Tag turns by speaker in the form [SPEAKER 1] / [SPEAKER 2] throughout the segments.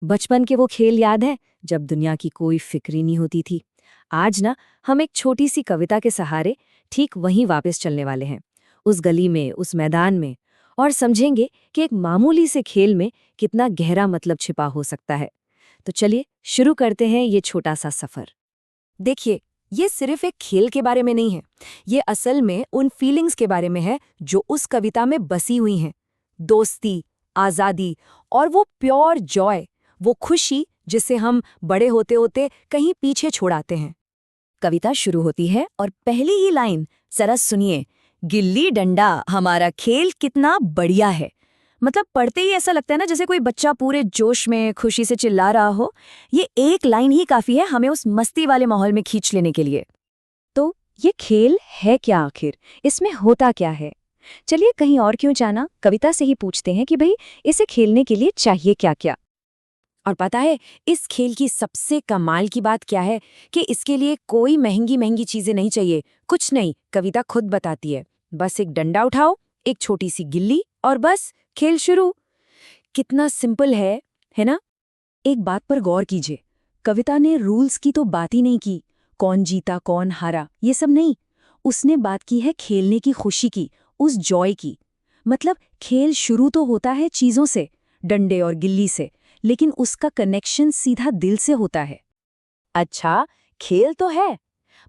[SPEAKER 1] बचपन के वो खेल याद है जब दुनिया की कोई फिक्र ही नहीं होती थी। आज ना हम एक छोटी सी कविता के सहारे ठीक वहीं वापस चलने वाले हैं, उस गली में, उस मैदान में, और समझेंगे कि एक मामूली से खेल में कितना गहरा मतलब छिपा हो सकता है। तो चलिए शुरू करते हैं ये छोटा सा सफर।
[SPEAKER 2] देखिए, ये सिर्फ एक खेल के बारे में नहीं है। ये असल में उन फीलिंग्स के बारे में है जो उस कविता में बसी हुई हैं। दोस्ती, आज़ादी और वो प्योर जॉय, वो खुशी जिसे हम बड़े होते होते कहीं पीछे छोड़ाते हैं। कविता शुरू होती है और पहली ही लाइन जरा सुनिए, गिल्ली डंडा हमारा खेल कितना बढ़िया है। मतलब पढ़ते ही ऐसा लगता है ना जैसे कोई बच्चा पूरे जोश में खुशी से चिल्ला रहा हो। ये एक लाइन ही काफी है हमें उस मस्ती वाले माहौल में खींच लेने के लिए।
[SPEAKER 1] तो ये खेल है क्या आखिर? इसमें होता क्या है? चलिए कहीं और क्यों जाना, कविता से ही पूछते हैं कि भाई इसे खेलने के लिए चाहिए क्या क्या।
[SPEAKER 2] और पता है इस खेल की सबसे कमाल की बात क्या है कि इसके लिए कोई महंगी महंगी चीजें नहीं चाहिए। कुछ नहीं, कविता खुद बताती है। बस एक डंडा उठाओ, एक छोटी सी गिल्ली और बस खेल शुरू। कितना सिंपल है ना? एक बात पर गौर कीजिए, कविता ने रूल्स की तो बात ही नहीं की। कौन जीता कौन हारा ये सब नहीं। उसने बात की है खेलने की खुशी की, उस जॉय की। मतलब खेल शुरू तो होता है चीजों से, डंडे और गिल्ली से, लेकिन उसका कनेक्शन सीधा दिल से होता है। अच्छा, खेल तो है,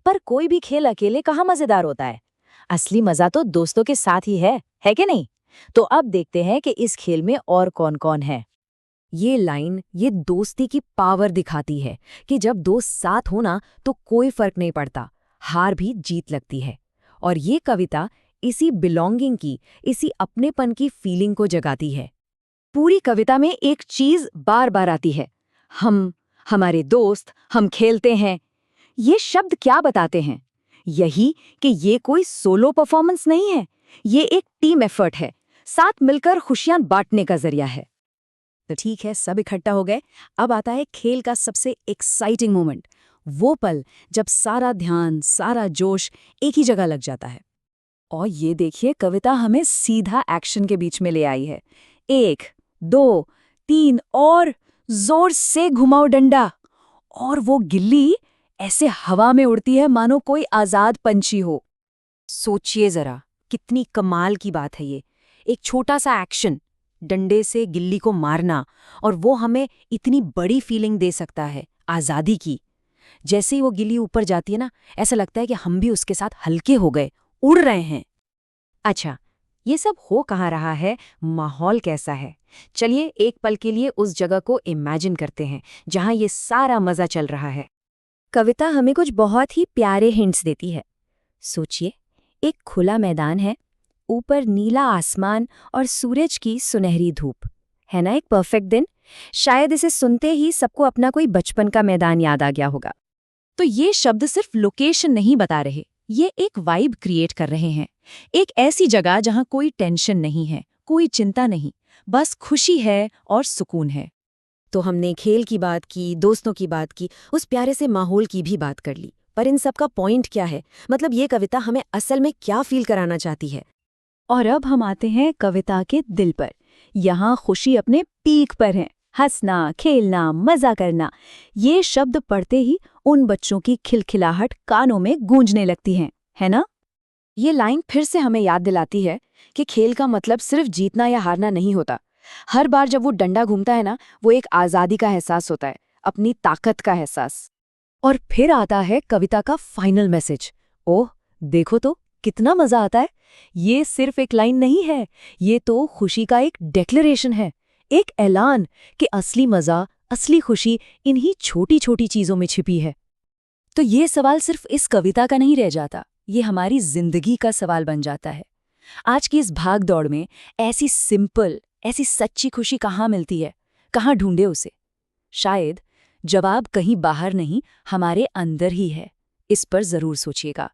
[SPEAKER 2] पर कोई भी खेल अकेले कहाँ मजेदार होता है। असली मजा तो दोस्तों के साथ ही है कि नहीं? तो अब देखते हैं कि इस खेल में और कौन कौन है। ये लाइन ये दोस्ती की पावर दिखाती है कि जब दोस्त साथ हो ना तो कोई फर्क नहीं पड़ता, हार भी जीत लगती है। और ये कविता इसी बिलोंगिंग की, इसी अपनेपन की फीलिंग को जगाती है। पूरी कविता में एक चीज बार बार आती है, हम, हमारे दोस्त, हम खेलते हैं। ये शब्द क्या बताते हैं? यही कि ये कोई सोलो परफॉर्मेंस नहीं है, ये एक टीम एफर्ट है, साथ मिलकर खुशियां बांटने का जरिया है। तो ठीक है, सब इकट्ठा हो गए। अब आता है खेल का सबसे एक्साइटिंग मोमेंट, वो पल जब सारा ध्यान, सारा जोश एक ही जगह लग जाता है। और ये देखिए, कविता हमें सीधा एक्शन के बीच में ले आई है। 1, 2, 3 और जोर से घुमाओ डंडा। और वो गिल्ली ऐसे हवा में उड़ती है मानो कोई आजाद पंछी हो। सोचिए जरा, कितनी कमाल की बात है ये। एक छोटा सा एक्शन, डंडे से गिल्ली को मारना, और वो हमें इतनी बड़ी फीलिंग दे सकता है, आज़ादी की। जैसे ही वो गिल्ली ऊपर जाती है ना, ऐसा लगता है कि हम भी उसके साथ हल्के हो गए, उड़ रहे हैं। अच्छा, ये सब हो कहाँ रहा है, माहौल कैसा है? चलिए एक पल के लिए उस जगह को इमेजिन करते हैं जहाँ ये सारा मजा चल रहा है। कविता हमें कुछ बहुत ही प्यारे हिंट्स देती है। सोचिए, एक खुला मैदान है, ऊपर नीला आसमान और सूरज की सुनहरी धूप। है ना एक परफेक्ट दिन? शायद इसे सुनते ही सबको अपना कोई बचपन का मैदान याद आ गया होगा। तो ये शब्द सिर्फ लोकेशन नहीं बता रहे, ये एक वाइब क्रिएट कर रहे हैं। एक ऐसी जगह जहां कोई टेंशन नहीं है, कोई चिंता नहीं, बस खुशी है और सुकून है। तो हमने खेल की बात की, दोस्तों की बात की, उस प्यारे से माहौल की भी बात कर ली। पर इन सब का पॉइंट क्या है? मतलब ये कविता हमें असल में क्या फील कराना चाहती है? और अब हम आते हैं कविता के दिल पर। यहाँ खुशी अपने पीक पर है। हंसना, खेलना, मजा करना, ये शब्द पढ़ते ही उन बच्चों की खिलखिलाहट कानों में गूंजने लगती है ना? ये लाइन फिर से हमें याद दिलाती है कि खेल का मतलब सिर्फ जीतना या हारना नहीं होता। हर बार जब वो डंडा घूमता है ना, वो एक आज़ादी का एहसास होता है, अपनी ताकत का एहसास। और फिर आता है कविता का फाइनल मैसेज। ओह, देखो तो कितना मजा आता है। ये सिर्फ एक लाइन नहीं है, ये तो खुशी का एक डिक्लेरेशन है, एक ऐलान कि असली मजा, असली खुशी इन्हीं छोटी छोटी चीजों में छिपी है। तो ये सवाल सिर्फ इस कविता का नहीं रह जाता, ये हमारी जिंदगी का सवाल बन जाता है। आज की इस भाग दौड़ में ऐसी सिंपल, ऐसी सच्ची खुशी कहाँ मिलती है? कहाँ ढूंढे उसे? शायद जवाब कहीं बाहर नहीं, हमारे अंदर ही है। इस पर जरूर सोचिएगा।